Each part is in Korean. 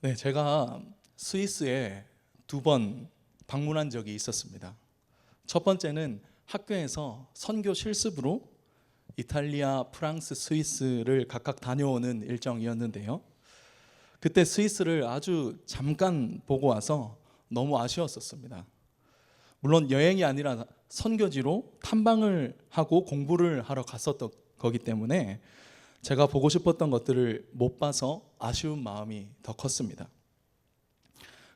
네, 제가 스위스에 2번 방문한 적이 있었습니다. 첫 번째는 학교에서 선교 실습으로 이탈리아, 프랑스, 스위스를 각각 다녀오는 일정이었는데요. 그때 스위스를 아주 잠깐 보고 와서 너무 아쉬웠었습니다. 물론 여행이 아니라 선교지로 탐방을 하고 공부를 하러 갔었던 거기 때문에 제가 보고 싶었던 것들을 못 봐서 아쉬운 마음이 더 컸습니다.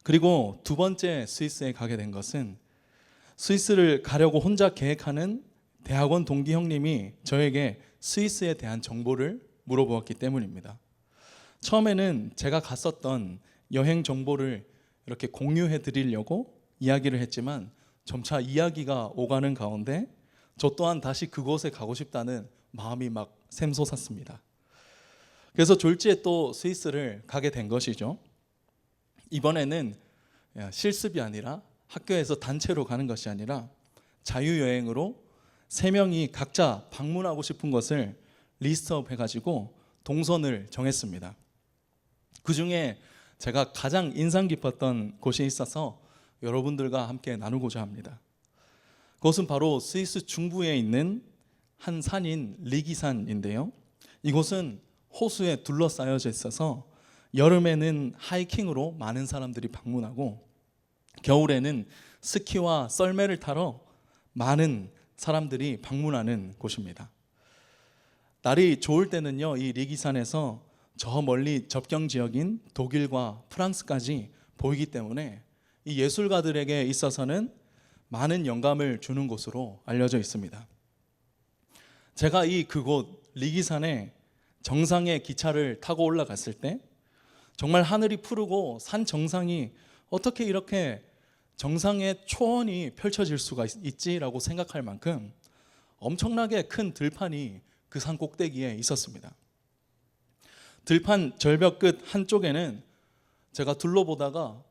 그리고 두 번째 스위스에 가게 된 것은 스위스를 가려고 혼자 계획하는 대학원 동기 형님이 저에게 스위스에 대한 정보를 물어보았기 때문입니다. 처음에는 제가 갔었던 여행 정보를 이렇게 공유해 드리려고 이야기를 했지만 점차 이야기가 오가는 가운데 저 또한 다시 그곳에 가고 싶다는 마음이 막 샘솟았습니다. 그래서 졸지에 또 스위스를 가게 된 것이죠. 이번에는 실습이 아니라 학교에서 단체로 가는 것이 아니라 자유여행으로 3명이 각자 방문하고 싶은 것을 리스트업 해가지고 동선을 정했습니다. 그 중에 제가 가장 인상 깊었던 곳이 있어서 여러분들과 함께 나누고자 합니다. 그것은 바로 스위스 중부에 있는 한 산인 리기산인데요. 이곳은 호수에 둘러싸여져 있어서 여름에는 하이킹으로 많은 사람들이 방문하고 겨울에는 스키와 썰매를 타러 많은 사람들이 방문하는 곳입니다. 날이 좋을 때는요, 이 리기산에서 저 멀리 접경 지역인 독일과 프랑스까지 보이기 때문에 이 예술가들에게 있어서는 많은 영감을 주는 곳으로 알려져 있습니다. 제가 그곳 리기산의 정상에 기차를 타고 올라갔을 때 정말 하늘이 푸르고 산 정상이 어떻게 이렇게 정상의 초원이 펼쳐질 수가 있지라고 생각할 만큼 엄청나게 큰 들판이 그 산 꼭대기에 있었습니다. 들판 절벽 끝 한쪽에는 제가 둘러보다가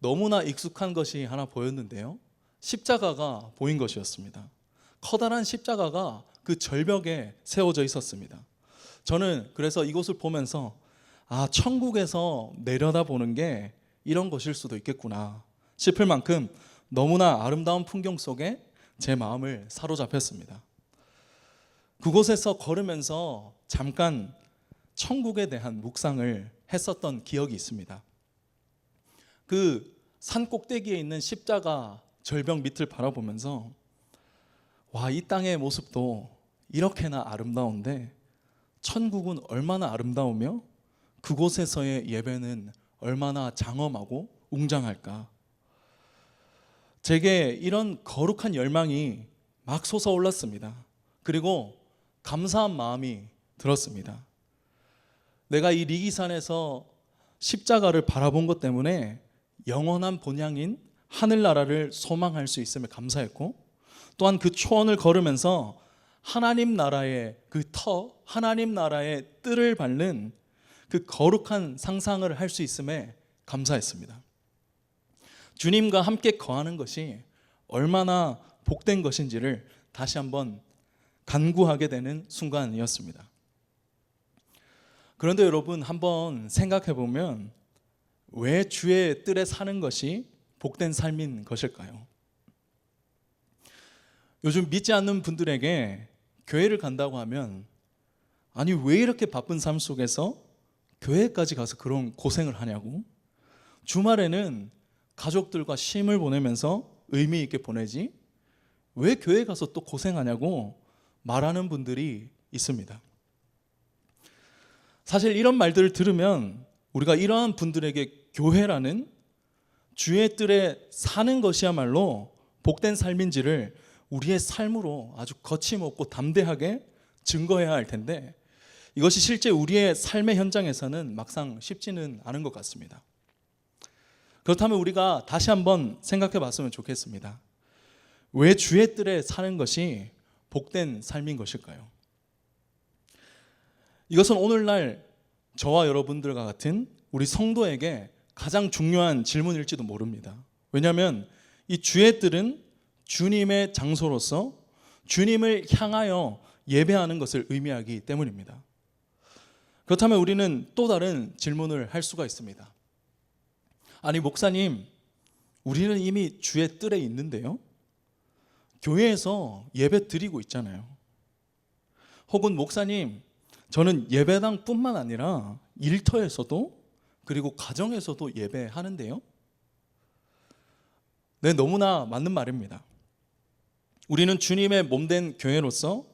너무나 익숙한 것이 하나 보였는데요. 십자가가 보인 것이었습니다. 커다란 십자가가 그 절벽에 세워져 있었습니다. 저는 그래서 이곳을 보면서 천국에서 내려다보는 게 이런 것일 수도 있겠구나 싶을 만큼 너무나 아름다운 풍경 속에 제 마음을 사로잡혔습니다. 그곳에서 걸으면서 잠깐 천국에 대한 묵상을 했었던 기억이 있습니다. 그 산 꼭대기에 있는 십자가 절벽 밑을 바라보면서 이 땅의 모습도 이렇게나 아름다운데 천국은 얼마나 아름다우며 그곳에서의 예배는 얼마나 장엄하고 웅장할까. 제게 이런 거룩한 열망이 막 솟아올랐습니다. 그리고 감사한 마음이 들었습니다. 내가 이 리기산에서 십자가를 바라본 것 때문에 영원한 본향인 하늘나라를 소망할 수 있음에 감사했고, 또한 그 초원을 걸으면서 하나님 나라의 하나님 나라의 뜰을 밟는 그 거룩한 상상을 할 수 있음에 감사했습니다. 주님과 함께 거하는 것이 얼마나 복된 것인지를 다시 한번 간구하게 되는 순간이었습니다. 그런데 여러분, 한번 생각해 보면 왜 주의 뜰에 사는 것이 복된 삶인 것일까요? 요즘 믿지 않는 분들에게 교회를 간다고 하면 왜 이렇게 바쁜 삶 속에서 교회까지 가서 그런 고생을 하냐고, 주말에는 가족들과 쉼을 보내면서 의미 있게 보내지 왜 교회 가서 또 고생하냐고 말하는 분들이 있습니다. 사실 이런 말들을 들으면 우리가 이러한 분들에게 교회라는 주의 뜰에 사는 것이야말로 복된 삶인지를 우리의 삶으로 아주 거침없고 담대하게 증거해야 할 텐데 이것이 실제 우리의 삶의 현장에서는 막상 쉽지는 않은 것 같습니다. 그렇다면 우리가 다시 한번 생각해 봤으면 좋겠습니다. 왜 주의 뜰에 사는 것이 복된 삶인 것일까요? 이것은 오늘날 저와 여러분들과 같은 우리 성도에게 가장 중요한 질문일지도 모릅니다. 왜냐하면 이 주의 뜰은 주님의 장소로서 주님을 향하여 예배하는 것을 의미하기 때문입니다. 그렇다면 우리는 또 다른 질문을 할 수가 있습니다. 아니 목사님, 우리는 이미 주의 뜰에 있는데요. 교회에서 예배 드리고 있잖아요. 혹은 목사님, 저는 예배당뿐만 아니라 일터에서도 그리고 가정에서도 예배하는데요. 네, 너무나 맞는 말입니다. 우리는 주님의 몸된 교회로서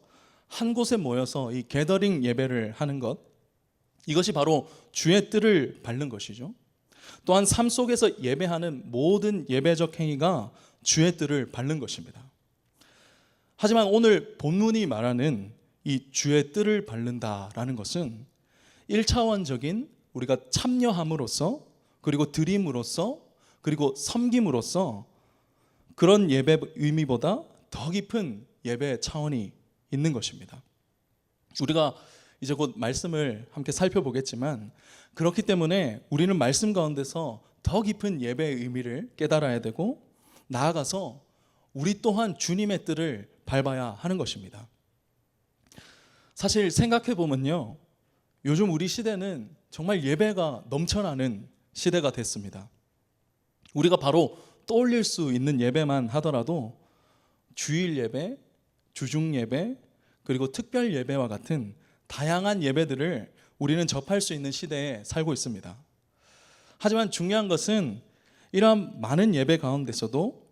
한 곳에 모여서 이 게더링 예배를 하는 것, 이것이 바로 주의 뜰을 밟는 것이죠. 또한 삶 속에서 예배하는 모든 예배적 행위가 주의 뜰을 밟는 것입니다. 하지만 오늘 본문이 말하는 이 주의 뜰을 밟는다라는 것은 1차원적인 우리가 참여함으로써 그리고 드림으로써 그리고 섬김으로써 그런 예배 의미보다 더 깊은 예배 차원이 있는 것입니다. 우리가 이제 곧 말씀을 함께 살펴보겠지만 그렇기 때문에 우리는 말씀 가운데서 더 깊은 예배의 의미를 깨달아야 되고 나아가서 우리 또한 주님의 뜰을 밟아야 하는 것입니다. 사실 생각해 보면요, 요즘 우리 시대는 정말 예배가 넘쳐나는 시대가 됐습니다. 우리가 바로 떠올릴 수 있는 예배만 하더라도 주일 예배, 주중 예배, 그리고 특별 예배와 같은 다양한 예배들을 우리는 접할 수 있는 시대에 살고 있습니다. 하지만 중요한 것은 이러한 많은 예배 가운데서도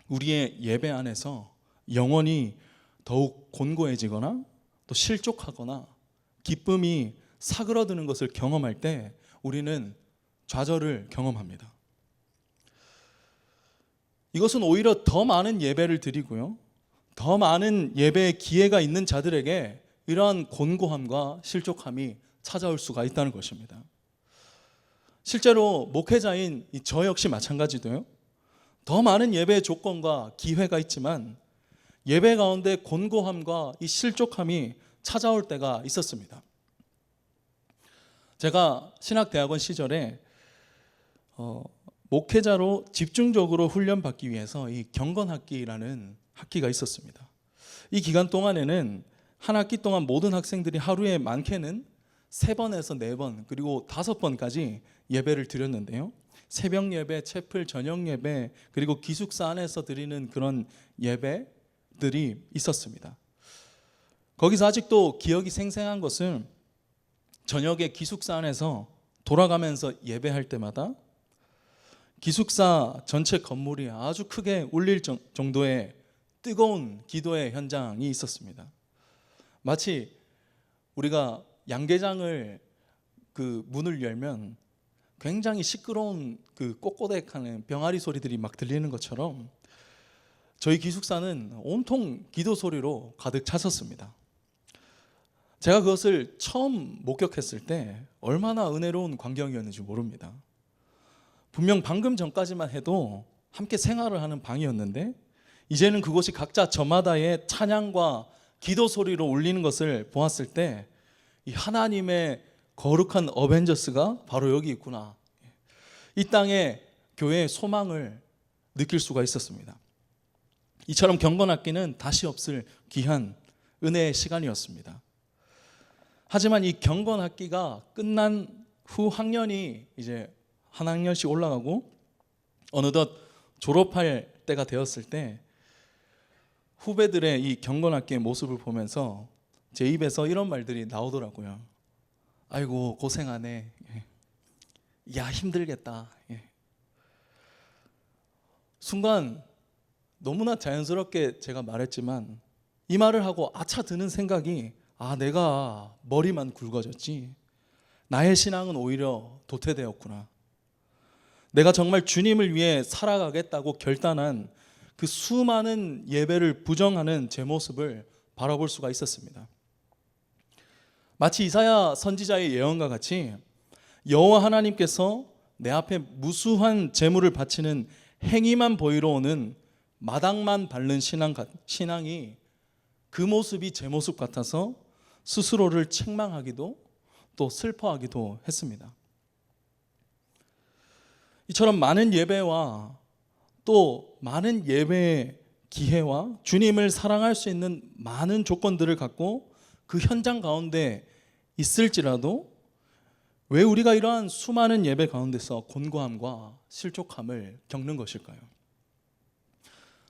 우리의 예배 안에서 영혼이 더욱 곤고해지거나 또 실족하거나 기쁨이 사그러드는 것을 경험할 때 우리는 좌절을 경험합니다. 이것은 오히려 더 많은 예배를 드리고요, 더 많은 예배의 기회가 있는 자들에게 이러한 곤고함과 실족함이 찾아올 수가 있다는 것입니다. 실제로 목회자인 저 역시 마찬가지도요, 더 많은 예배의 조건과 기회가 있지만 예배 가운데 곤고함과 이 실족함이 찾아올 때가 있었습니다. 제가 신학대학원 시절에 목회자로 집중적으로 훈련받기 위해서 이 경건학기라는 학기가 있었습니다. 이 기간 동안에는 한 학기 동안 모든 학생들이 하루에 많게는 3번에서 4번 그리고 5번까지 예배를 드렸는데요. 새벽 예배, 채플, 저녁 예배, 그리고 기숙사 안에서 드리는 그런 예배들이 있었습니다. 거기서 아직도 기억이 생생한 것은 저녁에 기숙사 안에서 돌아가면서 예배할 때마다 기숙사 전체 건물이 아주 크게 울릴 정도의 뜨거운 기도의 현장이 있었습니다. 마치 우리가 양계장을 그 문을 열면 굉장히 시끄러운 그 꼬꼬댁하는 병아리 소리들이 막 들리는 것처럼 저희 기숙사는 온통 기도 소리로 가득 찼었습니다. 제가 그것을 처음 목격했을 때 얼마나 은혜로운 광경이었는지 모릅니다. 분명 방금 전까지만 해도 함께 생활을 하는 방이었는데 이제는 그곳이 각자 저마다의 찬양과 기도 소리로 울리는 것을 보았을 때 이 하나님의 거룩한 어벤져스가 바로 여기 있구나, 이 땅에 교회의 소망을 느낄 수가 있었습니다. 이처럼 경건학기는 다시 없을 귀한 은혜의 시간이었습니다. 하지만 이 경건학기가 끝난 후 학년이 이제 한 학년씩 올라가고 어느덧 졸업할 때가 되었을 때 후배들의 이 경건학기의 모습을 보면서 제 입에서 이런 말들이 나오더라고요. 아이고 고생하네, 야 힘들겠다. 순간 너무나 자연스럽게 제가 말했지만 이 말을 하고 아차 드는 생각이, 내가 머리만 굵어졌지 나의 신앙은 오히려 도태되었구나. 내가 정말 주님을 위해 살아가겠다고 결단한 그 수많은 예배를 부정하는 제 모습을 바라볼 수가 있었습니다. 마치 이사야 선지자의 예언과 같이 여호와 하나님께서 내 앞에 무수한 제물을 바치는 행위만 보이러 오는 마당만 밟는 신앙이 그 모습이 제 모습 같아서 스스로를 책망하기도 또 슬퍼하기도 했습니다. 이처럼 많은 예배와 또 많은 예배의 기회와 주님을 사랑할 수 있는 많은 조건들을 갖고 그 현장 가운데 있을지라도 왜 우리가 이러한 수많은 예배 가운데서 곤고함과 실족함을 겪는 것일까요?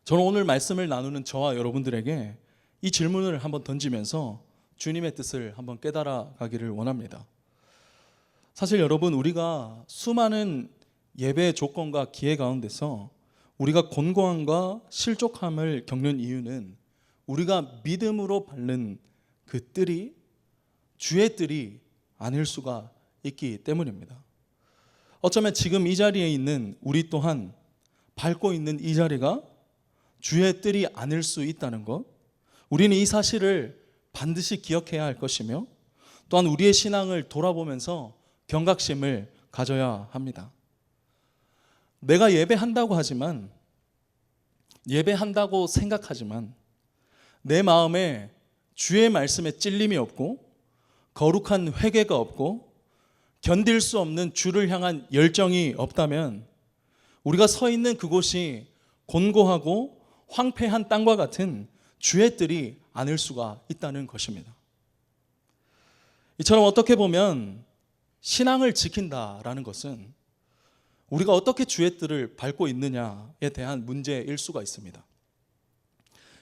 저는 오늘 말씀을 나누는 저와 여러분들에게 이 질문을 한번 던지면서 주님의 뜻을 한번 깨달아 가기를 원합니다. 사실 여러분, 우리가 수많은 예배 조건과 기회 가운데서 우리가 곤고함과 실족함을 겪는 이유는 우리가 믿음으로 밟는 그 뜰이 주의 뜰이 아닐 수가 있기 때문입니다. 어쩌면 지금 이 자리에 있는 우리 또한 밟고 있는 이 자리가 주의 뜰이 아닐 수 있다는 것, 우리는 이 사실을 반드시 기억해야 할 것이며 또한 우리의 신앙을 돌아보면서 경각심을 가져야 합니다. 내가 예배한다고 하지만, 예배한다고 생각하지만 내 마음에 주의 말씀에 찔림이 없고 거룩한 회개가 없고 견딜 수 없는 주를 향한 열정이 없다면 우리가 서 있는 그곳이 곤고하고 황폐한 땅과 같은 주의 뜰이 아닐 수가 있다는 것입니다. 이처럼 어떻게 보면 신앙을 지킨다라는 것은 우리가 어떻게 주의 뜰을 밟고 있느냐에 대한 문제일 수가 있습니다.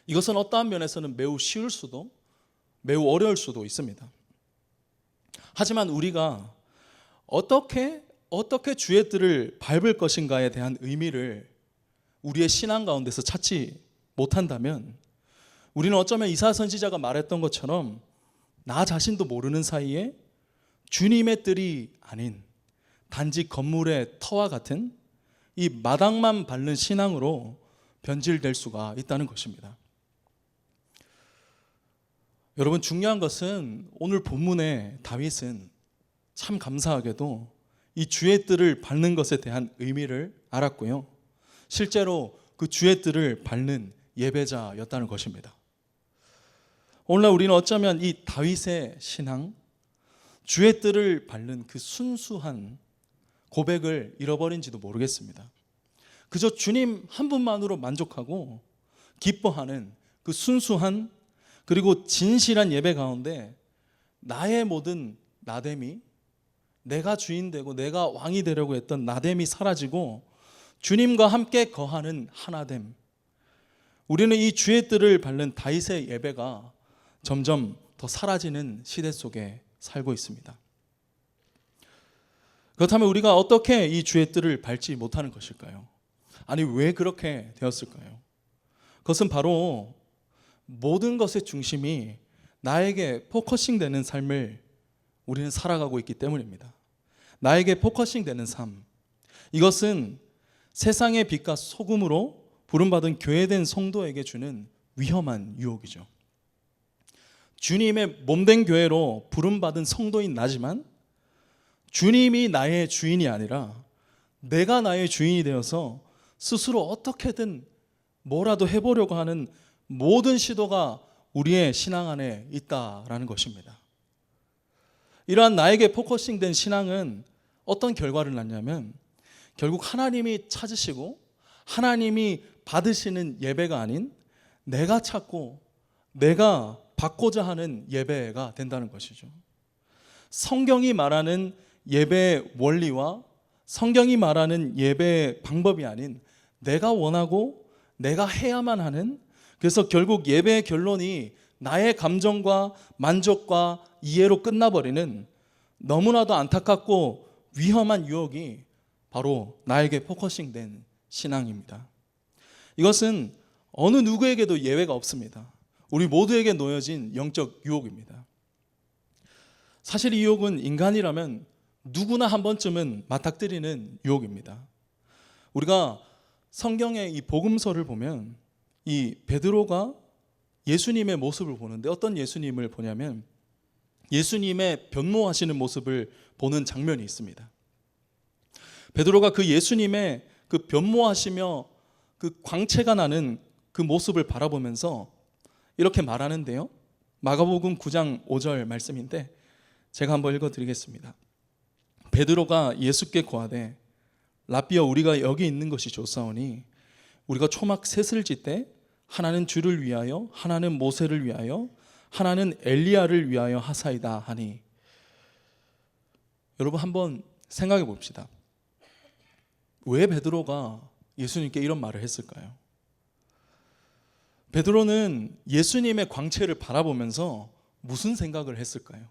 이것은 어떠한 면에서는 매우 쉬울 수도 매우 어려울 수도 있습니다. 하지만 우리가 어떻게 주의 뜰을 밟을 것인가에 대한 의미를 우리의 신앙 가운데서 찾지 못한다면 우리는 어쩌면 이사야 선지자가 말했던 것처럼 나 자신도 모르는 사이에 주님의 뜰이 아닌 단지 건물의 터와 같은 이 마당만 밟는 신앙으로 변질될 수가 있다는 것입니다. 여러분, 중요한 것은 오늘 본문의 다윗은 참 감사하게도 이 주의 뜰을 밟는 것에 대한 의미를 알았고요, 실제로 그 주의 뜰을 밟는 예배자였다는 것입니다. 오늘날 우리는 어쩌면 이 다윗의 신앙, 주의 뜰을 밟는 그 순수한 고백을 잃어버린지도 모르겠습니다. 그저 주님 한 분만으로 만족하고 기뻐하는 그 순수한 그리고 진실한 예배 가운데 나의 모든 나됨이, 내가 주인 되고 내가 왕이 되려고 했던 나됨이 사라지고 주님과 함께 거하는 하나됨, 우리는 이 주의 뜰을 밟는 다윗의 예배가 점점 더 사라지는 시대 속에 살고 있습니다. 그렇다면 우리가 어떻게 이 주의 뜰을 밟지 못하는 것일까요? 아니, 왜 그렇게 되었을까요? 그것은 바로 모든 것의 중심이 나에게 포커싱 되는 삶을 우리는 살아가고 있기 때문입니다. 나에게 포커싱 되는 삶, 이것은 세상의 빛과 소금으로 부름받은 교회된 성도에게 주는 위험한 유혹이죠. 주님의 몸된 교회로 부름받은 성도인 나지만 주님이 나의 주인이 아니라 내가 나의 주인이 되어서 스스로 어떻게든 뭐라도 해보려고 하는 모든 시도가 우리의 신앙 안에 있다라는 것입니다. 이러한 나에게 포커싱된 신앙은 어떤 결과를 낳냐면 결국 하나님이 찾으시고 하나님이 받으시는 예배가 아닌 내가 찾고 내가 받고자 하는 예배가 된다는 것이죠. 성경이 말하는 예배의 원리와 성경이 말하는 예배의 방법이 아닌 내가 원하고 내가 해야만 하는, 그래서 결국 예배의 결론이 나의 감정과 만족과 이해로 끝나버리는 너무나도 안타깝고 위험한 유혹이 바로 나에게 포커싱된 신앙입니다. 이것은 어느 누구에게도 예외가 없습니다. 우리 모두에게 놓여진 영적 유혹입니다. 사실 이 유혹은 인간이라면 누구나 한 번쯤은 맞닥뜨리는 유혹입니다. 우리가 성경의 이 복음서를 보면 이 베드로가 예수님의 모습을 보는데 어떤 예수님을 보냐면 예수님의 변모하시는 모습을 보는 장면이 있습니다. 베드로가 그 예수님의 그 변모하시며 그 광채가 나는 그 모습을 바라보면서 이렇게 말하는데요, 마가복음 9장 5절 말씀인데 제가 한번 읽어드리겠습니다. 베드로가 예수께 고하되 라삐여, 우리가 여기 있는 것이 좋사오니 우리가 초막 셋을 짓되 하나는 주를 위하여 하나는 모세를 위하여 하나는 엘리야를 위하여 하사이다 하니. 여러분 한번 생각해 봅시다. 왜 베드로가 예수님께 이런 말을 했을까요? 베드로는 예수님의 광채를 바라보면서 무슨 생각을 했을까요?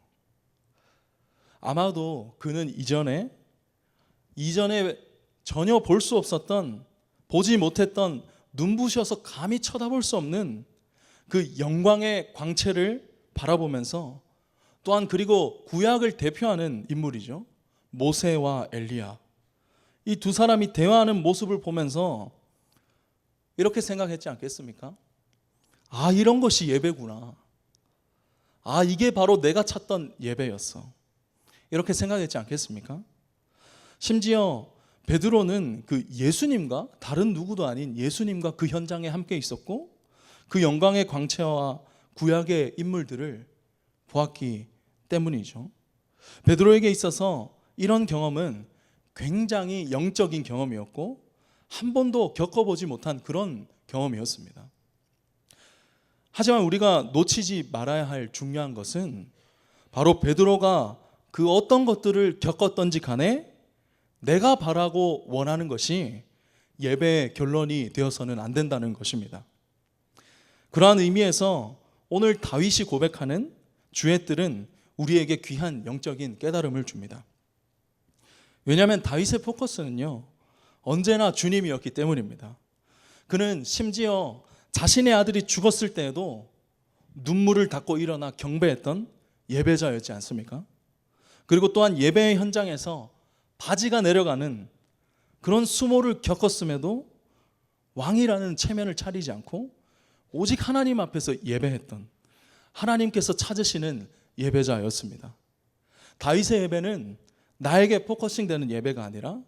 아마도 그는 이전에 전혀 볼 수 없었던, 보지 못했던, 눈부셔서 감히 쳐다볼 수 없는 그 영광의 광채를 바라보면서, 또한 그리고 구약을 대표하는 인물이죠, 모세와 엘리야, 이 두 사람이 대화하는 모습을 보면서 이렇게 생각했지 않겠습니까? 아, 이런 것이 예배구나. 아, 이게 바로 내가 찾던 예배였어. 이렇게 생각했지 않겠습니까? 심지어 베드로는 그 예수님과, 다른 누구도 아닌 예수님과 그 현장에 함께 있었고, 그 영광의 광채와 구약의 인물들을 보았기 때문이죠. 베드로에게 있어서 이런 경험은 굉장히 영적인 경험이었고, 한 번도 겪어보지 못한 그런 경험이었습니다. 하지만 우리가 놓치지 말아야 할 중요한 것은, 바로 베드로가 그 어떤 것들을 겪었던지 간에 내가 바라고 원하는 것이 예배의 결론이 되어서는 안 된다는 것입니다. 그러한 의미에서 오늘 다윗이 고백하는 주의 뜰은 우리에게 귀한 영적인 깨달음을 줍니다. 왜냐하면 다윗의 포커스는요, 언제나 주님이었기 때문입니다. 그는 심지어 자신의 아들이 죽었을 때에도 눈물을 닦고 일어나 경배했던 예배자였지 않습니까? 그리고 또한 예배의 현장에서 바지가 내려가는 그런 수모를 겪었음에도 왕이라는 체면을 차리지 않고 오직 하나님 앞에서 예배했던, 하나님께서 찾으시는 예배자였습니다. 다윗의 예배는 나에게 포커싱 되는 예배가 아니라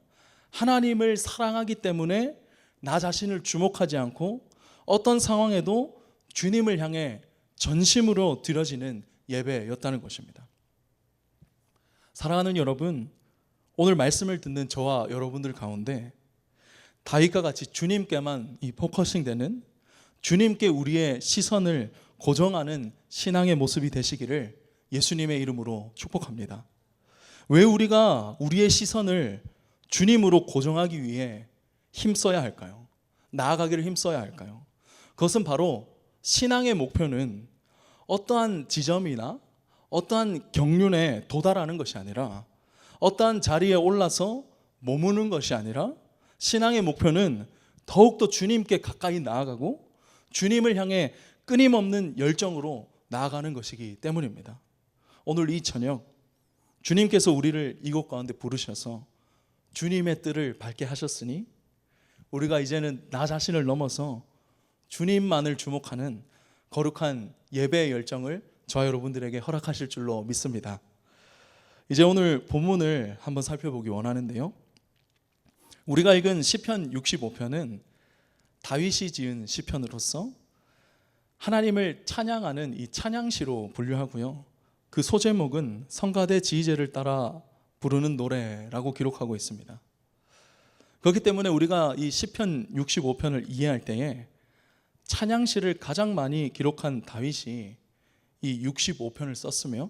하나님을 사랑하기 때문에 나 자신을 주목하지 않고 어떤 상황에도 주님을 향해 전심으로 드려지는 예배였다는 것입니다. 사랑하는 여러분, 오늘 말씀을 듣는 저와 여러분들 가운데 다윗과 같이 주님께만 이 포커싱 되는, 주님께 우리의 시선을 고정하는 신앙의 모습이 되시기를 예수님의 이름으로 축복합니다. 왜 우리가 우리의 시선을 주님으로 고정하기 위해 힘써야 할까요? 나아가기를 힘써야 할까요? 그것은 바로 신앙의 목표는 어떠한 지점이나 어떠한 경륜에 도달하는 것이 아니라, 어떠한 자리에 올라서 머무는 것이 아니라, 신앙의 목표는 더욱더 주님께 가까이 나아가고 주님을 향해 끊임없는 열정으로 나아가는 것이기 때문입니다. 오늘 이 저녁 주님께서 우리를 이곳 가운데 부르셔서 주님의 뜰을 밝게 하셨으니 우리가 이제는 나 자신을 넘어서 주님만을 주목하는 거룩한 예배의 열정을 저와 여러분들에게 허락하실 줄로 믿습니다. 이제 오늘 본문을 한번 살펴보기 원하는데요, 우리가 읽은 시편 65편은 다윗이 지은 시편으로서 하나님을 찬양하는 이 찬양시로 분류하고요, 그 소제목은 성가대 지휘제를 따라 부르는 노래라고 기록하고 있습니다. 그렇기 때문에 우리가 이 시편 65편을 이해할 때에 찬양시를 가장 많이 기록한 다윗이 이 65편을 썼으며,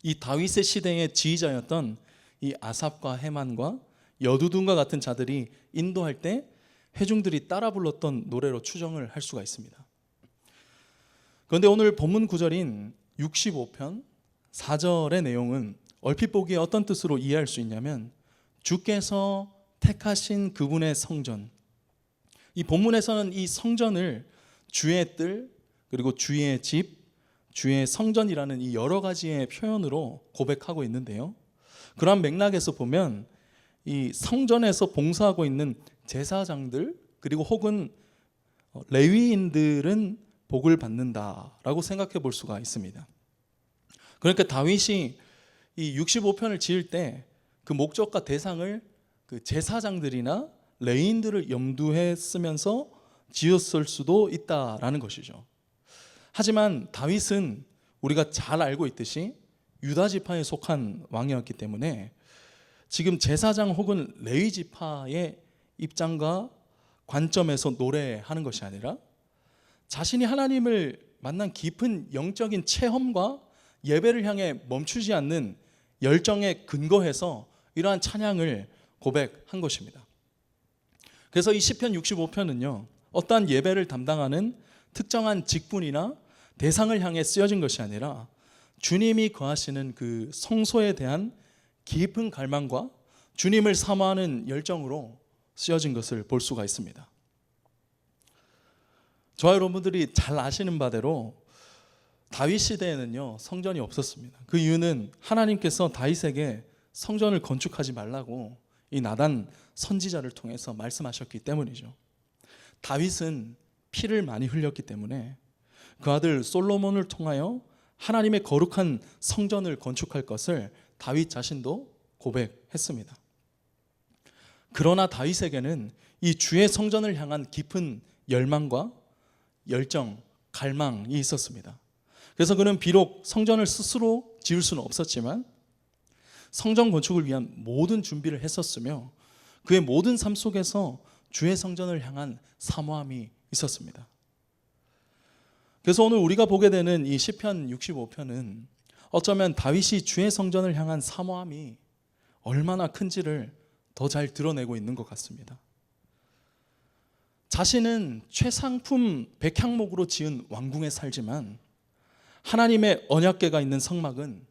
이 다윗의 시대의 지휘자였던 이 아삽과 헤만과 여두둔과 같은 자들이 인도할 때 회중들이 따라 불렀던 노래로 추정을 할 수가 있습니다. 그런데 오늘 본문 구절인 65편 4절의 내용은 얼핏 보기에 어떤 뜻으로 이해할 수 있냐면, 주께서 택하신 그분의 성전, 이 본문에서는 이 성전을 주의 뜰, 그리고 주의 집, 주의 성전이라는 이 여러 가지의 표현으로 고백하고 있는데요, 그러한 맥락에서 보면 이 성전에서 봉사하고 있는 제사장들, 그리고 혹은 레위인들은 복을 받는다라고 생각해 볼 수가 있습니다. 그러니까 다윗이 이 65편을 지을 때 그 목적과 대상을 그 제사장들이나 레위인들을 염두에 쓰면서 지었을 수도 있다라는 것이죠. 하지만 다윗은 우리가 잘 알고 있듯이 유다 지파에 속한 왕이었기 때문에 지금 제사장 혹은 레위 지파의 입장과 관점에서 노래하는 것이 아니라 자신이 하나님을 만난 깊은 영적인 체험과 예배를 향해 멈추지 않는 열정에 근거해서 이러한 찬양을 고백한 것입니다. 그래서 이 시편 65편은요, 어떠한 예배를 담당하는 특정한 직분이나 대상을 향해 쓰여진 것이 아니라 주님이 거하시는 그 성소에 대한 깊은 갈망과 주님을 사모하는 열정으로 쓰여진 것을 볼 수가 있습니다. 저와 여러분들이 잘 아시는 바대로 다윗 시대에는요, 성전이 없었습니다. 그 이유는 하나님께서 다윗에게 성전을 건축하지 말라고 이 나단 선지자를 통해서 말씀하셨기 때문이죠. 다윗은 피를 많이 흘렸기 때문에 그 아들 솔로몬을 통하여 하나님의 거룩한 성전을 건축할 것을 다윗 자신도 고백했습니다. 그러나 다윗에게는 이 주의 성전을 향한 깊은 열망과 열정, 갈망이 있었습니다. 그래서 그는 비록 성전을 스스로 지을 수는 없었지만 성전 건축을 위한 모든 준비를 했었으며 그의 모든 삶 속에서 주의 성전을 향한 사모함이 있었습니다. 그래서 오늘 우리가 보게 되는 이 시편 65편은 어쩌면 다윗이 주의 성전을 향한 사모함이 얼마나 큰지를 더 잘 드러내고 있는 것 같습니다. 자신은 최상품 백향목으로 지은 왕궁에 살지만 하나님의 언약궤가 있는 성막은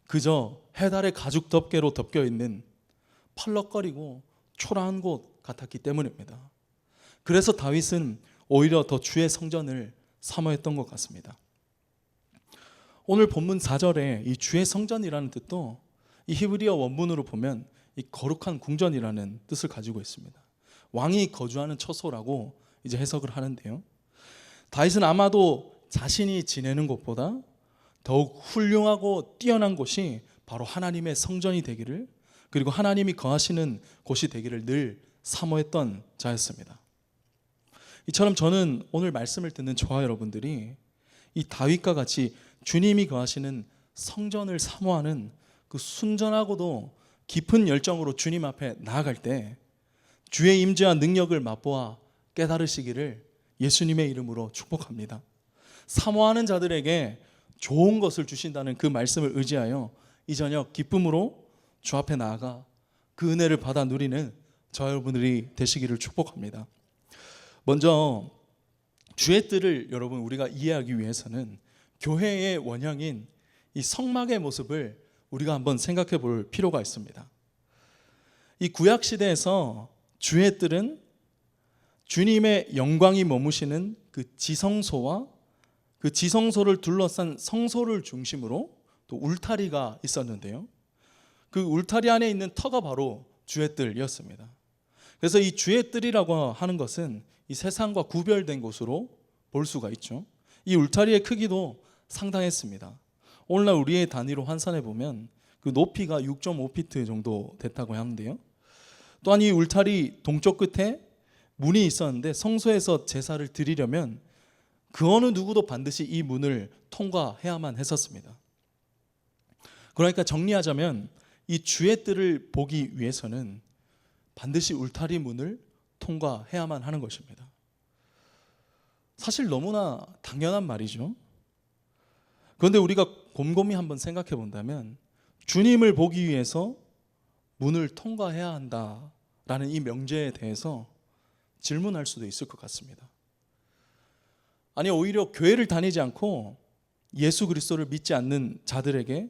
그저 해달의 가죽 덮개로 덮여 있는 펄럭거리고 초라한 곳 같았기 때문입니다. 그래서 다윗은 오히려 더 주의 성전을 사모했던 것 같습니다. 오늘 본문 4절에 이 주의 성전이라는 뜻도 이 히브리어 원문으로 보면 이 거룩한 궁전이라는 뜻을 가지고 있습니다. 왕이 거주하는 처소라고 이제 해석을 하는데요. 다윗은 아마도 자신이 지내는 곳보다 더욱 훌륭하고 뛰어난 곳이 바로 하나님의 성전이 되기를, 그리고 하나님이 거하시는 곳이 되기를 늘 사모했던 자였습니다. 이처럼 저는 오늘 말씀을 듣는 저와 여러분들이 이 다윗과 같이 주님이 거하시는 성전을 사모하는 그 순전하고도 깊은 열정으로 주님 앞에 나아갈 때 주의 임재와 능력을 맛보아 깨달으시기를 예수님의 이름으로 축복합니다. 사모하는 자들에게 좋은 것을 주신다는 그 말씀을 의지하여 이 저녁 기쁨으로 주 앞에 나아가 그 은혜를 받아 누리는 저와 여러분들이 되시기를 축복합니다. 먼저 주의 뜻을 여러분 우리가 이해하기 위해서는 교회의 원형인 이 성막의 모습을 우리가 한번 생각해 볼 필요가 있습니다. 이 구약 시대에서 주의 뜰은 주님의 영광이 머무시는 그 지성소와 그 지성소를 둘러싼 성소를 중심으로 또 울타리가 있었는데요. 그 울타리 안에 있는 터가 바로 주의 뜰이었습니다. 그래서 이 주의 뜰이라고 하는 것은 이 세상과 구별된 곳으로 볼 수가 있죠. 이 울타리의 크기도 상당했습니다. 오늘날 우리의 단위로 환산해 보면 그 높이가 6.5피트 정도 됐다고 하는데요. 또한 이 울타리 동쪽 끝에 문이 있었는데 성소에서 제사를 드리려면 그 어느 누구도 반드시 이 문을 통과해야만 했었습니다. 그러니까 정리하자면 이 주의 뜰을 보기 위해서는 반드시 울타리 문을 통과해야만 하는 것입니다. 사실 너무나 당연한 말이죠. 그런데 우리가 곰곰이 한번 생각해 본다면 주님을 보기 위해서 문을 통과해야 한다라는 이 명제에 대해서 질문할 수도 있을 것 같습니다. 아니 오히려 교회를 다니지 않고 예수 그리스도를 믿지 않는 자들에게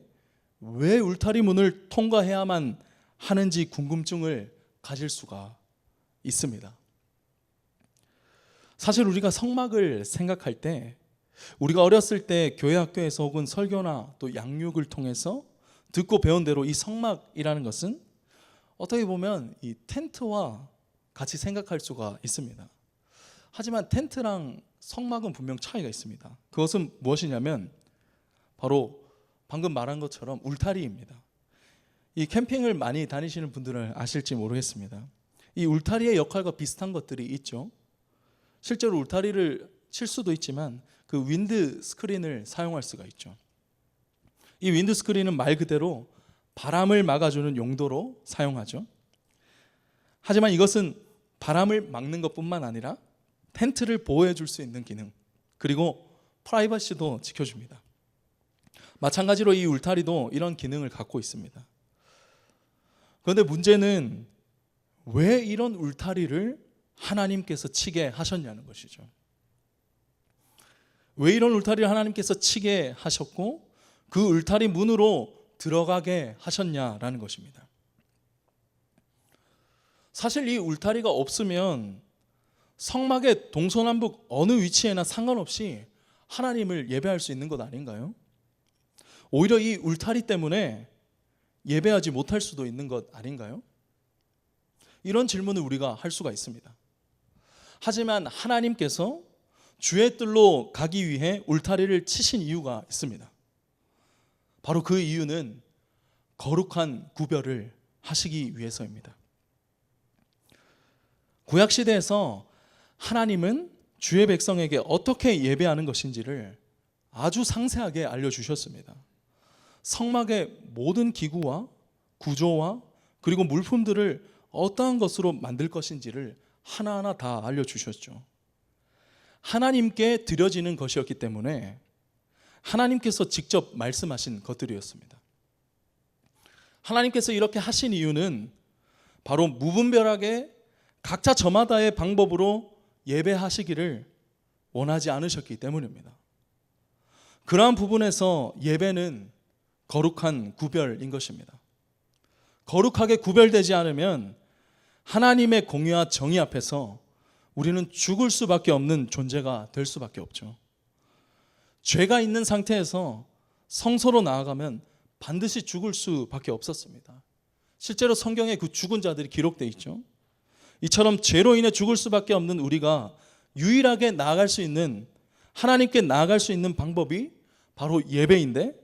왜 울타리 문을 통과해야만 하는지 궁금증을 가질 수가 있습니다. 사실 우리가 성막을 생각할 때 우리가 어렸을 때 교회 학교에서 혹은 설교나 또 양육을 통해서 듣고 배운 대로 이 성막이라는 것은 어떻게 보면 이 텐트와 같이 생각할 수가 있습니다. 하지만 텐트랑 성막은 분명 차이가 있습니다. 그것은 무엇이냐면 바로 방금 말한 것처럼 울타리입니다. 이 캠핑을 많이 다니시는 분들은 아실지 모르겠습니다. 이 울타리의 역할과 비슷한 것들이 있죠. 실제로 울타리를 칠 수도 있지만 그 윈드 스크린을 사용할 수가 있죠. 이 윈드 스크린은 말 그대로 바람을 막아주는 용도로 사용하죠. 하지만 이것은 바람을 막는 것뿐만 아니라 텐트를 보호해 줄 수 있는 기능, 그리고 프라이버시도 지켜줍니다. 마찬가지로 이 울타리도 이런 기능을 갖고 있습니다. 그런데 문제는 왜 이런 울타리를 하나님께서 치게 하셨냐는 것이죠. 왜 이런 울타리를 하나님께서 치게 하셨고 그 울타리 문으로 들어가게 하셨냐라는 것입니다. 사실 이 울타리가 없으면 성막의 동서남북 어느 위치에나 상관없이 하나님을 예배할 수 있는 것 아닌가요? 오히려 이 울타리 때문에 예배하지 못할 수도 있는 것 아닌가요? 이런 질문을 우리가 할 수가 있습니다. 하지만 하나님께서 주의 뜰로 가기 위해 울타리를 치신 이유가 있습니다. 바로 그 이유는 거룩한 구별을 하시기 위해서입니다. 구약시대에서 하나님은 주의 백성에게 어떻게 예배하는 것인지를 아주 상세하게 알려주셨습니다. 성막의 모든 기구와 구조와 그리고 물품들을 어떠한 것으로 만들 것인지를 하나하나 다 알려주셨죠. 하나님께 드려지는 것이었기 때문에 하나님께서 직접 말씀하신 것들이었습니다. 하나님께서 이렇게 하신 이유는 바로 무분별하게 각자 저마다의 방법으로 예배하시기를 원하지 않으셨기 때문입니다. 그러한 부분에서 예배는 거룩한 구별인 것입니다. 거룩하게 구별되지 않으면 하나님의 공의와 정의 앞에서 우리는 죽을 수밖에 없는 존재가 될 수밖에 없죠. 죄가 있는 상태에서 성소로 나아가면 반드시 죽을 수밖에 없었습니다. 실제로 성경에 그 죽은 자들이 기록되어 있죠. 이처럼 죄로 인해 죽을 수밖에 없는 우리가 유일하게 나아갈 수 있는, 하나님께 나아갈 수 있는 방법이 바로 예배인데,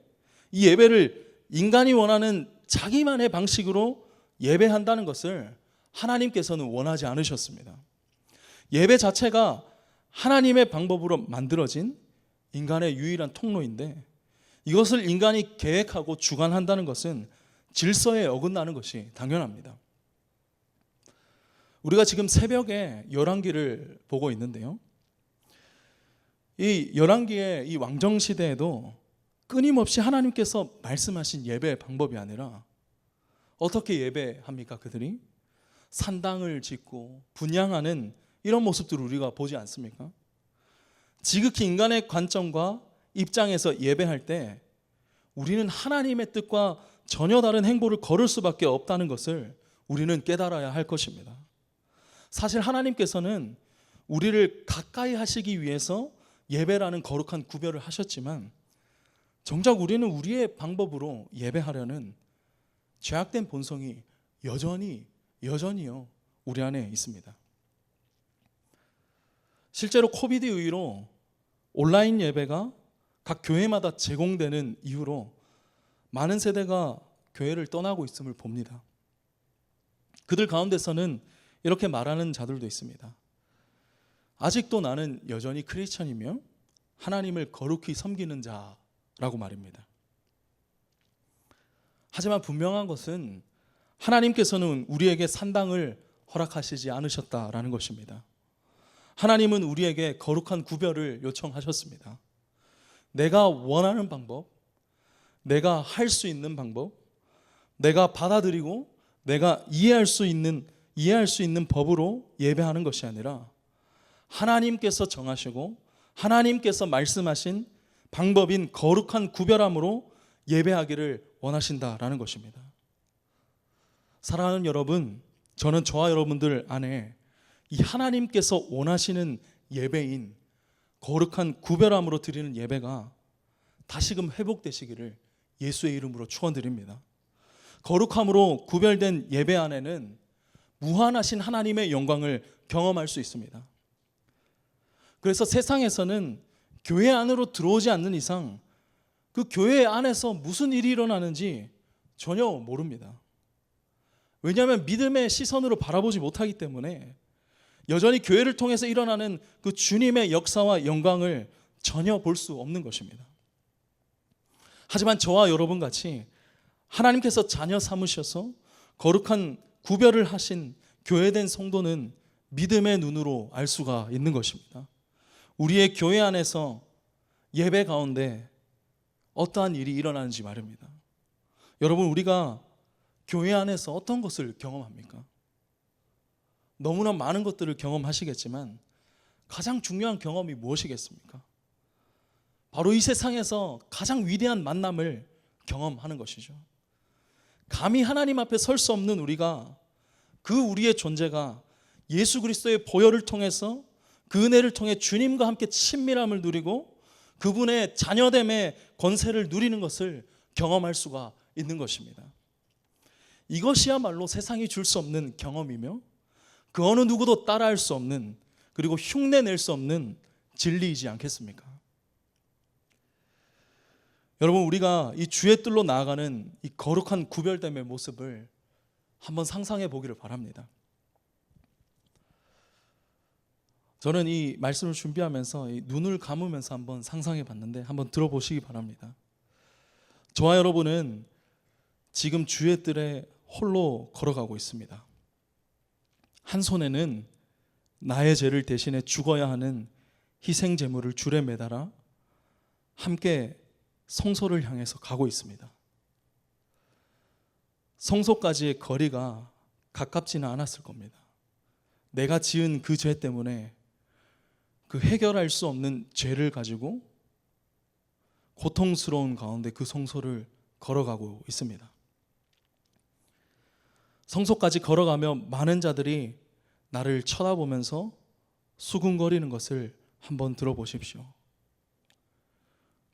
이 예배를 인간이 원하는 자기만의 방식으로 예배한다는 것을 하나님께서는 원하지 않으셨습니다. 예배 자체가 하나님의 방법으로 만들어진 인간의 유일한 통로인데, 이것을 인간이 계획하고 주관한다는 것은 질서에 어긋나는 것이 당연합니다. 우리가 지금 새벽에 열왕기를 보고 있는데요, 이 열왕기의 이 왕정시대에도 끊임없이 하나님께서 말씀하신 예배 방법이 아니라 어떻게 예배합니까? 그들이 산당을 짓고 분향하는 이런 모습들을 우리가 보지 않습니까? 지극히 인간의 관점과 입장에서 예배할 때 우리는 하나님의 뜻과 전혀 다른 행보를 걸을 수밖에 없다는 것을 우리는 깨달아야 할 것입니다. 사실 하나님께서는 우리를 가까이 하시기 위해서 예배라는 거룩한 구별을 하셨지만, 정작 우리는 우리의 방법으로 예배하려는 죄악된 본성이 여전히요 우리 안에 있습니다. 실제로 코비드 이후로 온라인 예배가 각 교회마다 제공되는 이유로 많은 세대가 교회를 떠나고 있음을 봅니다. 그들 가운데서는 이렇게 말하는 자들도 있습니다. 아직도 나는 여전히 크리스천이며 하나님을 거룩히 섬기는 자라고 말입니다. 하지만 분명한 것은 하나님께서는 우리에게 산당을 허락하시지 않으셨다라는 것입니다. 하나님은 우리에게 거룩한 구별을 요청하셨습니다. 내가 원하는 방법, 내가 할 수 있는 방법, 내가 받아들이고 내가 이해할 수 있는 법으로 예배하는 것이 아니라 하나님께서 정하시고 하나님께서 말씀하신 방법인 거룩한 구별함으로 예배하기를 원하신다라는 것입니다. 사랑하는 여러분, 저는 저와 여러분들 안에 이 하나님께서 원하시는 예배인 거룩한 구별함으로 드리는 예배가 다시금 회복되시기를 예수의 이름으로 축원드립니다. 거룩함으로 구별된 예배 안에는 무한하신 하나님의 영광을 경험할 수 있습니다. 그래서 세상에서는 교회 안으로 들어오지 않는 이상 그 교회 안에서 무슨 일이 일어나는지 전혀 모릅니다. 왜냐하면 믿음의 시선으로 바라보지 못하기 때문에 여전히 교회를 통해서 일어나는 그 주님의 역사와 영광을 전혀 볼 수 없는 것입니다. 하지만 저와 여러분 같이 하나님께서 자녀 삼으셔서 거룩한 구별을 하신 교회된 성도는 믿음의 눈으로 알 수가 있는 것입니다. 우리의 교회 안에서 예배 가운데 어떠한 일이 일어나는지 말입니다. 여러분, 우리가 교회 안에서 어떤 것을 경험합니까? 너무나 많은 것들을 경험하시겠지만 가장 중요한 경험이 무엇이겠습니까? 바로 이 세상에서 가장 위대한 만남을 경험하는 것이죠. 감히 하나님 앞에 설 수 없는 우리가, 그 우리의 존재가 예수 그리스도의 보혈을 통해서, 그 은혜를 통해 주님과 함께 친밀함을 누리고 그분의 자녀됨의 권세를 누리는 것을 경험할 수가 있는 것입니다. 이것이야말로 세상이 줄 수 없는 경험이며 그 어느 누구도 따라할 수 없는, 그리고 흉내낼 수 없는 진리이지 않겠습니까? 여러분, 우리가 이 주의 뜰로 나아가는 이 거룩한 구별됨의 모습을 한번 상상해 보기를 바랍니다. 저는 이 말씀을 준비하면서 이 눈을 감으면서 한번 상상해 봤는데 한번 들어보시기 바랍니다. 저와 여러분은 지금 주의 뜰에 홀로 걸어가고 있습니다. 한 손에는 나의 죄를 대신해 죽어야 하는 희생 제물을 줄에 매달아 함께 성소를 향해서 가고 있습니다. 성소까지의 거리가 가깝지는 않았을 겁니다. 내가 지은 그 죄 때문에 그 해결할 수 없는 죄를 가지고 고통스러운 가운데 그 성소를 걸어가고 있습니다. 성소까지 걸어가며 많은 자들이 나를 쳐다보면서 수군거리는 것을 한번 들어보십시오.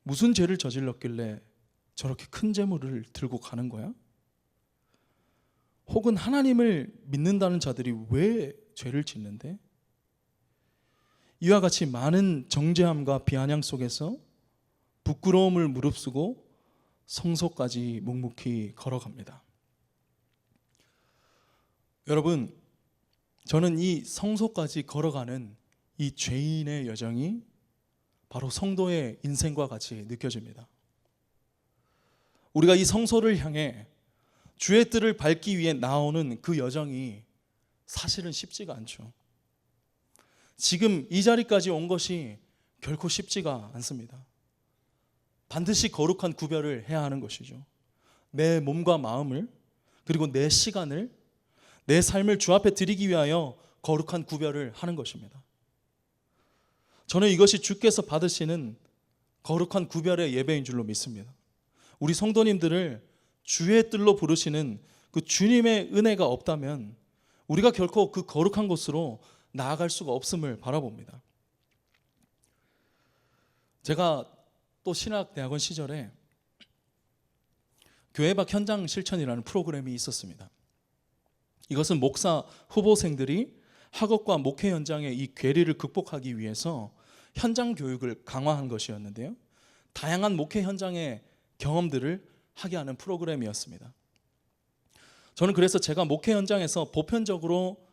무슨 죄를 저질렀길래 저렇게 큰 재물을 들고 가는 거야? 혹은 하나님을 믿는다는 자들이 왜 죄를 짓는데? 이와 같이 많은 정죄함과 비아냥 속에서 부끄러움을 무릅쓰고 성소까지 묵묵히 걸어갑니다. 여러분, 저는 이 성소까지 걸어가는 이 죄인의 여정이 바로 성도의 인생과 같이 느껴집니다. 우리가 이 성소를 향해 주의 뜰을 밟기 위해 나오는 그 여정이 사실은 쉽지가 않죠. 지금 이 자리까지 온 것이 결코 쉽지가 않습니다. 반드시 거룩한 구별을 해야 하는 것이죠. 내 몸과 마음을, 그리고 내 시간을, 내 삶을 주 앞에 드리기 위하여 거룩한 구별을 하는 것입니다. 저는 이것이 주께서 받으시는 거룩한 구별의 예배인 줄로 믿습니다. 우리 성도님들을 주의 뜰로 부르시는 그 주님의 은혜가 없다면 우리가 결코 그 거룩한 곳으로 나아갈 수가 없음을 바라봅니다. 제가 또 신학대학원 시절에 교회 밖 현장 실천이라는 프로그램이 있었습니다. 이것은 목사 후보생들이 학업과 목회 현장의 이 괴리를 극복하기 위해서 현장 교육을 강화한 것이었는데요. 다양한 목회 현장의 경험들을 하게 하는 프로그램이었습니다. 저는 그래서 제가 목회 현장에서 보편적으로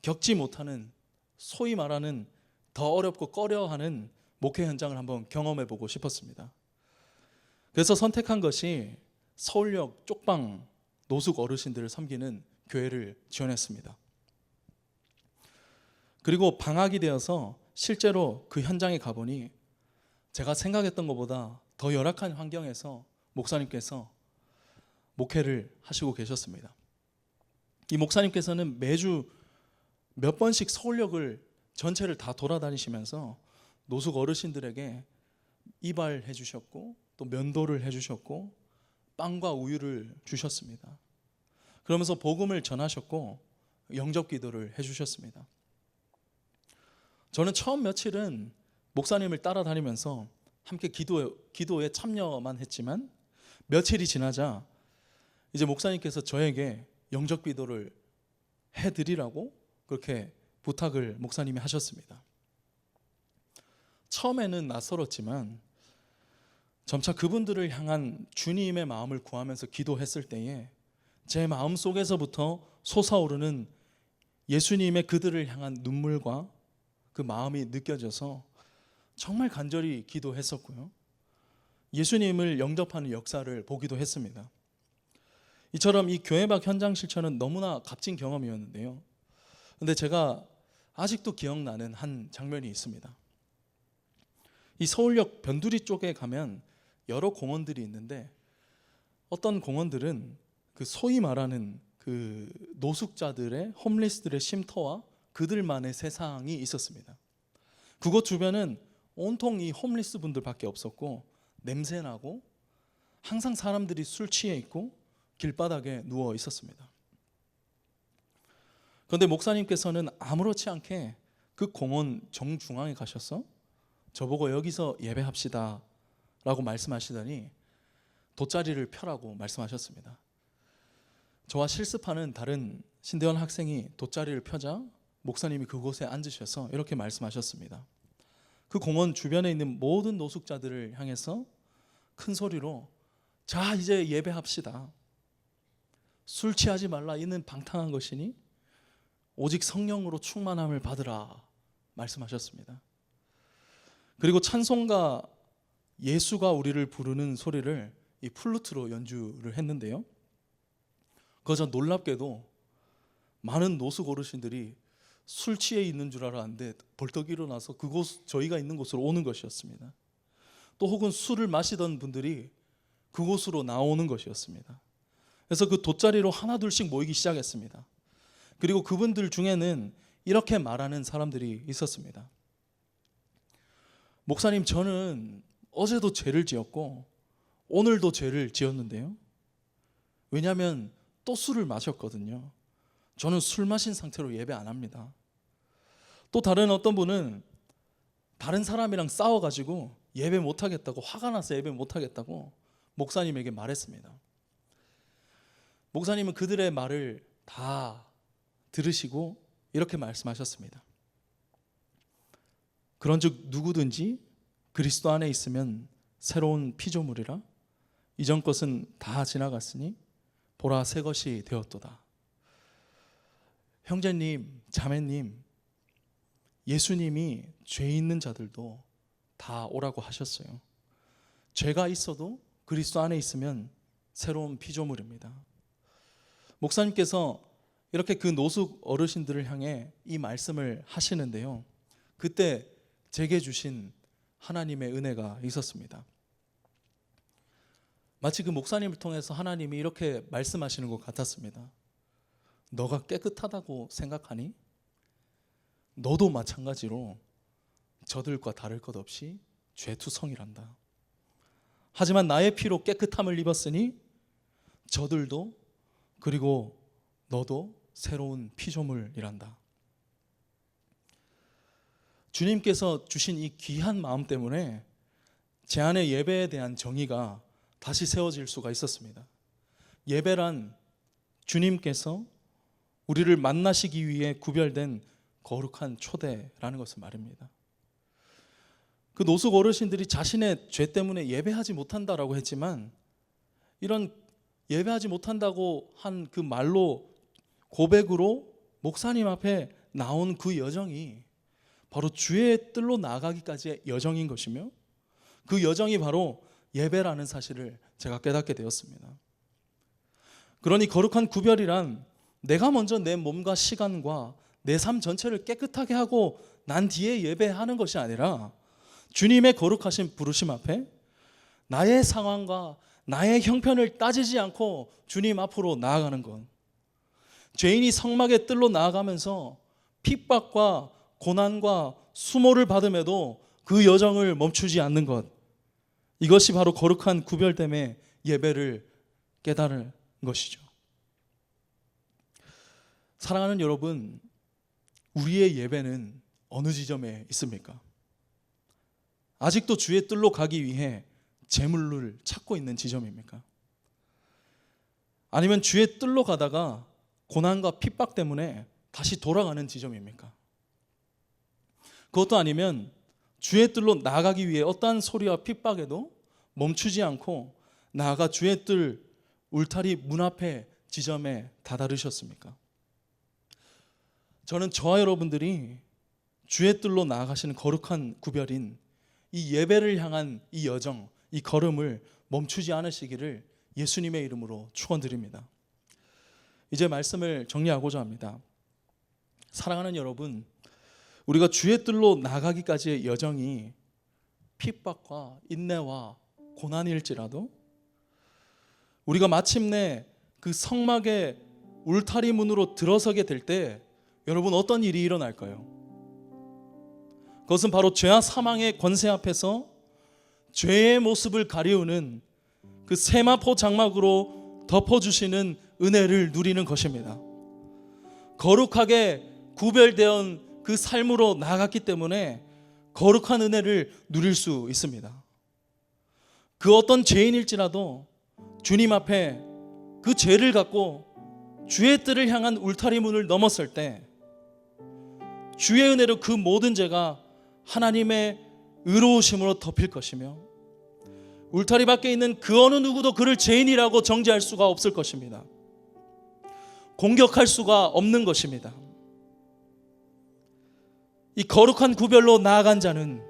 겪지 못하는, 소위 말하는 더 어렵고 꺼려하는 목회 현장을 한번 경험해 보고 싶었습니다. 그래서 선택한 것이 서울역 쪽방 노숙 어르신들을 섬기는 교회를 지원했습니다. 그리고 방학이 되어서 실제로 그 현장에 가보니 제가 생각했던 것보다 더 열악한 환경에서 목사님께서 목회를 하시고 계셨습니다. 이 목사님께서는 매주 몇 번씩 서울역을 전체를 다 돌아다니시면서 노숙 어르신들에게 이발해 주셨고 또 면도를 해 주셨고 빵과 우유를 주셨습니다. 그러면서 복음을 전하셨고 영접 기도를 해 주셨습니다. 저는 처음 며칠은 목사님을 따라다니면서 함께 기도에 참여만 했지만 며칠이 지나자 이제 목사님께서 저에게 영접 기도를 해드리라고 그렇게 부탁을 목사님이 하셨습니다. 처음에는 낯설었지만 점차 그분들을 향한 주님의 마음을 구하면서 기도했을 때에 제 마음 속에서부터 솟아오르는 예수님의 그들을 향한 눈물과 그 마음이 느껴져서 정말 간절히 기도했었고요. 예수님을 영접하는 역사를 보기도 했습니다. 이처럼 이 교회 밖 현장 실천은 너무나 값진 경험이었는데요. 그런데 제가 아직도 기억나는 한 장면이 있습니다. 이 서울역 변두리 쪽에 가면 여러 공원들이 있는데 어떤 공원들은 그 소위 말하는 그 노숙자들의 홈리스들의 쉼터와 그들만의 세상이 있었습니다. 그곳 주변은 온통 이 홈리스 분들밖에 없었고 냄새나고 항상 사람들이 술 취해 있고 길바닥에 누워 있었습니다. 그런데 목사님께서는 아무렇지 않게 그 공원 정중앙에 가셔서 저보고 여기서 예배합시다 라고 말씀하시더니 돗자리를 펴라고 말씀하셨습니다. 저와 실습하는 다른 신대원 학생이 돗자리를 펴자 목사님이 그곳에 앉으셔서 이렇게 말씀하셨습니다. 그 공원 주변에 있는 모든 노숙자들을 향해서 큰 소리로 자 이제 예배합시다. 술 취하지 말라. 이는 방탕한 것이니 오직 성령으로 충만함을 받으라 말씀하셨습니다. 그리고 찬송가 예수가 우리를 부르는 소리를 이 플루트로 연주를 했는데요. 그저 놀랍게도 많은 노숙 어르신들이 술 취해 있는 줄 알았는데 벌떡 일어나서 그곳 저희가 있는 곳으로 오는 것이었습니다. 또 혹은 술을 마시던 분들이 그곳으로 나오는 것이었습니다. 그래서 그 돗자리로 하나둘씩 모이기 시작했습니다. 그리고 그분들 중에는 이렇게 말하는 사람들이 있었습니다. 목사님, 저는 어제도 죄를 지었고 오늘도 죄를 지었는데요. 왜냐하면 또 술을 마셨거든요. 저는 술 마신 상태로 예배 안 합니다. 또 다른 어떤 분은 다른 사람이랑 싸워가지고 예배 못하겠다고, 화가 나서 예배 못하겠다고 목사님에게 말했습니다. 목사님은 그들의 말을 다 들으시고 이렇게 말씀하셨습니다. 그런즉 누구든지 그리스도 안에 있으면 새로운 피조물이라 이전 것은 다 지나갔으니 보라 새 것이 되었도다. 형제님, 자매님, 예수님이 죄 있는 자들도 다 오라고 하셨어요. 죄가 있어도 그리스도 안에 있으면 새로운 피조물입니다. 목사님께서 이렇게 그 노숙 어르신들을 향해 이 말씀을 하시는데요. 그때 제게 주신 하나님의 은혜가 있었습니다. 마치 그 목사님을 통해서 하나님이 이렇게 말씀하시는 것 같았습니다. 너가 깨끗하다고 생각하니? 너도 마찬가지로 저들과 다를 것 없이 죄투성이란다. 하지만 나의 피로 깨끗함을 입었으니 저들도 그리고 너도 새로운 피조물이란다. 주님께서 주신 이 귀한 마음 때문에 제 안에 예배에 대한 정의가 다시 세워질 수가 있었습니다. 예배란 주님께서 우리를 만나시기 위해 구별된 거룩한 초대라는 것을 말입니다. 그 노숙 어르신들이 자신의 죄 때문에 예배하지 못한다라고 했지만 이런 예배하지 못한다고 한 그 말로 고백으로 목사님 앞에 나온 그 여정이 바로 주의 뜰로 나아가기까지의 여정인 것이며 그 여정이 바로 예배라는 사실을 제가 깨닫게 되었습니다. 그러니 거룩한 구별이란 내가 먼저 내 몸과 시간과 내 삶 전체를 깨끗하게 하고 난 뒤에 예배하는 것이 아니라 주님의 거룩하신 부르심 앞에 나의 상황과 나의 형편을 따지지 않고 주님 앞으로 나아가는 것. 죄인이 성막의 뜰로 나아가면서 핍박과 고난과 수모를 받음에도 그 여정을 멈추지 않는 것. 이것이 바로 거룩한 구별됨의 예배를 깨달은 것이죠. 사랑하는 여러분, 우리의 예배는 어느 지점에 있습니까? 아직도 주의 뜰로 가기 위해 재물을 찾고 있는 지점입니까? 아니면 주의 뜰로 가다가 고난과 핍박 때문에 다시 돌아가는 지점입니까? 그것도 아니면 주의 뜰로 나아가기 위해 어떠한 소리와 핍박에도 멈추지 않고 나아가 주의 뜰 울타리 문 앞에 지점에 다다르셨습니까? 저는 저와 여러분들이 주의 뜰로 나아가시는 거룩한 구별인 이 예배를 향한 이 여정, 이 걸음을 멈추지 않으시기를 예수님의 이름으로 축원드립니다. 이제 말씀을 정리하고자 합니다. 사랑하는 여러분, 우리가 주의 뜰로 나가기까지의 여정이 핍박과 인내와 고난일지라도 우리가 마침내 그 성막의 울타리 문으로 들어서게 될 때 여러분 어떤 일이 일어날까요? 그것은 바로 죄와 사망의 권세 앞에서 죄의 모습을 가리우는 그 세마포 장막으로 덮어주시는 은혜를 누리는 것입니다. 거룩하게 구별되어 그 삶으로 나아갔기 때문에 거룩한 은혜를 누릴 수 있습니다. 그 어떤 죄인일지라도 주님 앞에 그 죄를 갖고 주의 뜰을 향한 울타리 문을 넘었을 때 주의 은혜로 그 모든 죄가 하나님의 의로우심으로 덮일 것이며 울타리 밖에 있는 그 어느 누구도 그를 죄인이라고 정죄할 수가 없을 것입니다. 공격할 수가 없는 것입니다. 이 거룩한 구별로 나아간 자는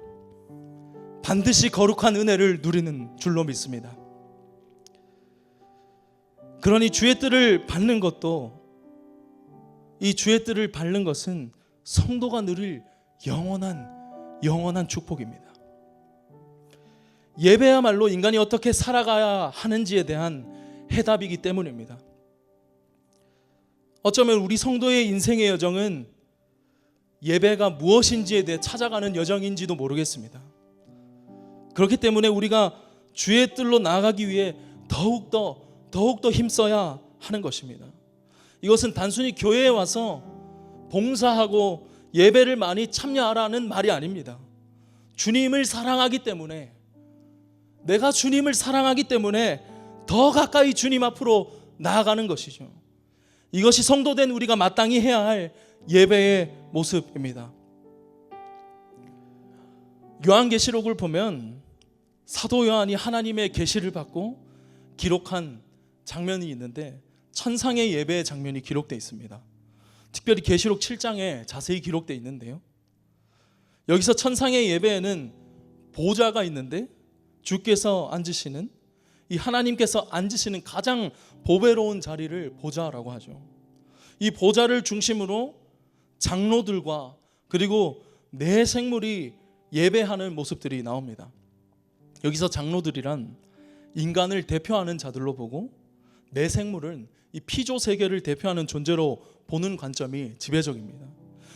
반드시 거룩한 은혜를 누리는 줄로 믿습니다. 그러니 주의 뜰을 밟는 것도, 이 주의 뜰을 밟는 것은 성도가 누릴 영원한 축복입니다. 예배야말로 인간이 어떻게 살아가야 하는지에 대한 해답이기 때문입니다. 어쩌면 우리 성도의 인생의 여정은 예배가 무엇인지에 대해 찾아가는 여정인지도 모르겠습니다. 그렇기 때문에 우리가 주의 뜰로 나아가기 위해 더욱더 힘써야 하는 것입니다. 이것은 단순히 교회에 와서 봉사하고 예배를 많이 참여하라는 말이 아닙니다. 주님을 사랑하기 때문에, 내가 주님을 사랑하기 때문에 더 가까이 주님 앞으로 나아가는 것이죠. 이것이 성도된 우리가 마땅히 해야 할 예배의 모습입니다. 요한계시록을 보면 사도 요한이 하나님의 계시를 받고 기록한 장면이 있는데 천상의 예배의 장면이 기록되어 있습니다. 특별히 계시록 7장에 자세히 기록되어 있는데요, 여기서 천상의 예배에는 보좌가 있는데 주께서 앉으시는, 이 하나님께서 앉으시는 가장 보배로운 자리를 보좌라고 하죠. 이 보좌를 중심으로 장로들과 그리고 네 생물이 예배하는 모습들이 나옵니다. 여기서 장로들이란 인간을 대표하는 자들로 보고 네 생물은 이 피조 세계를 대표하는 존재로 보는 관점이 지배적입니다.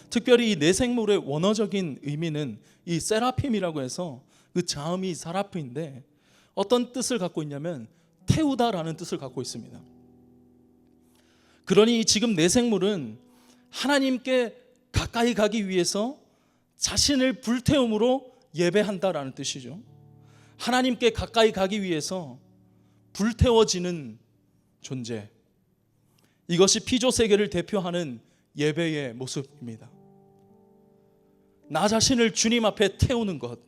특별히 이 네 생물의 원어적인 의미는 이 세라핌이라고 해서 그 자음이 사라프인데 어떤 뜻을 갖고 있냐면 태우다라는 뜻을 갖고 있습니다. 그러니 지금 네 생물은 하나님께 가까이 가기 위해서 자신을 불태움으로 예배한다라는 뜻이죠. 하나님께 가까이 가기 위해서 불태워지는 존재, 이것이 피조 세계를 대표하는 예배의 모습입니다. 나 자신을 주님 앞에 태우는 것,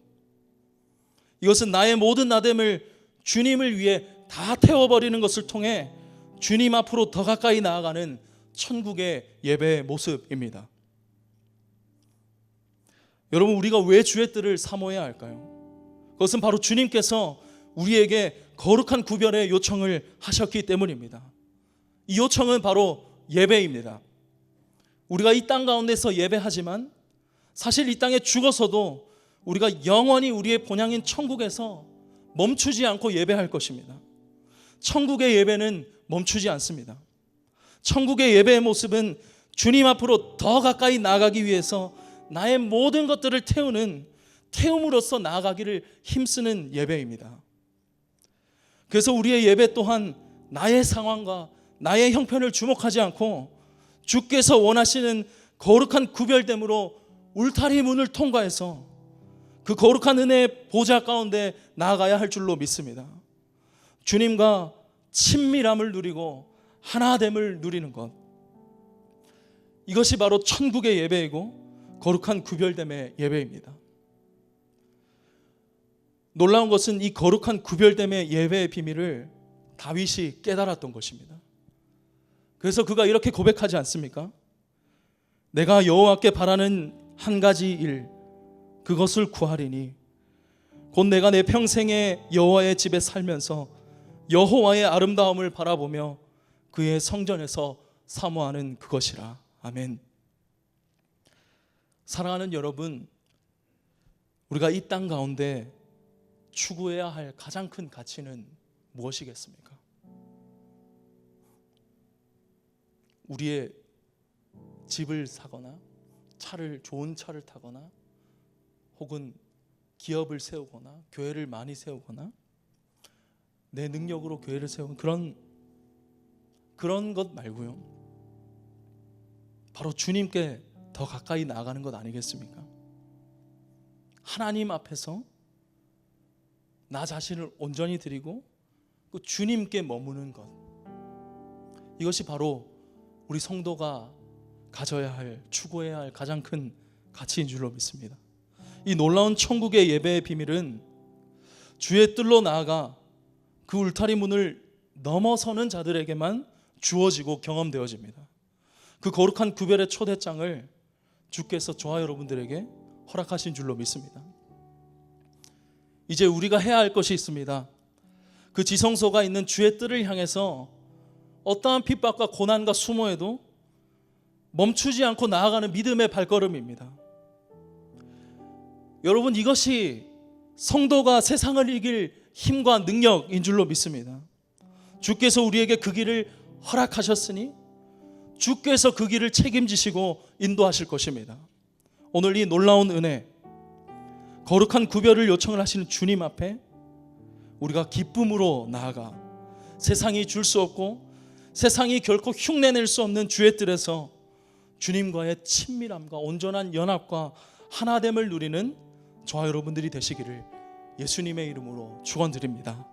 이것은 나의 모든 나됨을 주님을 위해 다 태워버리는 것을 통해 주님 앞으로 더 가까이 나아가는 천국의 예배의 모습입니다. 여러분, 우리가 왜 주의 뜰을 사모해야 할까요? 그것은 바로 주님께서 우리에게 거룩한 구별의 요청을 하셨기 때문입니다. 이 요청은 바로 예배입니다. 우리가 이 땅 가운데서 예배하지만 사실 이 땅에 죽어서도 우리가 영원히 우리의 본향인 천국에서 멈추지 않고 예배할 것입니다. 천국의 예배는 멈추지 않습니다. 천국의 예배의 모습은 주님 앞으로 더 가까이 나아가기 위해서 나의 모든 것들을 태움으로써 나아가기를 힘쓰는 예배입니다. 그래서 우리의 예배 또한 나의 상황과 나의 형편을 주목하지 않고 주께서 원하시는 거룩한 구별됨으로 울타리 문을 통과해서 그 거룩한 은혜의 보좌 가운데 나아가야 할 줄로 믿습니다. 주님과 친밀함을 누리고 하나됨을 누리는 것, 이것이 바로 천국의 예배이고 거룩한 구별됨의 예배입니다. 놀라운 것은 이 거룩한 구별됨의 예배의 비밀을 다윗이 깨달았던 것입니다. 그래서 그가 이렇게 고백하지 않습니까? 내가 여호와께 바라는 한 가지 일, 그것을 구하리니 곧 내가 내 평생에 여호와의 집에 살면서 여호와의 아름다움을 바라보며 그의 성전에서 사모하는 그것이라. 아멘. 사랑하는 여러분, 우리가 이 땅 가운데 추구해야 할 가장 큰 가치는 무엇이겠습니까? 우리의 집을 사거나 좋은 차를 타거나 혹은 기업을 세우거나 교회를 많이 세우거나 내 능력으로 교회를 세우는 그런 것 말고요, 바로 주님께 더 가까이 나아가는 것 아니겠습니까? 하나님 앞에서 나 자신을 온전히 드리고 그 주님께 머무는 것, 이것이 바로 우리 성도가 가져야 할, 추구해야 할 가장 큰 가치인 줄로 믿습니다. 이 놀라운 천국의 예배의 비밀은 주의 뜰로 나아가 그 울타리 문을 넘어서는 자들에게만 주어지고 경험되어집니다. 그 거룩한 구별의 초대장을 주께서 저와 여러분들에게 허락하신 줄로 믿습니다. 이제 우리가 해야 할 것이 있습니다. 그 지성소가 있는 주의 뜰을 향해서 어떠한 핍박과 고난과 수모에도 멈추지 않고 나아가는 믿음의 발걸음입니다. 여러분, 이것이 성도가 세상을 이길 힘과 능력인 줄로 믿습니다. 주께서 우리에게 그 길을 허락하셨으니 주께서 그 길을 책임지시고 인도하실 것입니다. 오늘 이 놀라운 은혜, 거룩한 구별을 요청을 하시는 주님 앞에 우리가 기쁨으로 나아가 세상이 줄 수 없고 세상이 결코 흉내낼 수 없는 주의 뜰에서 주님과의 친밀함과 온전한 연합과 하나됨을 누리는 저와 여러분들이 되시기를 예수님의 이름으로 축원드립니다.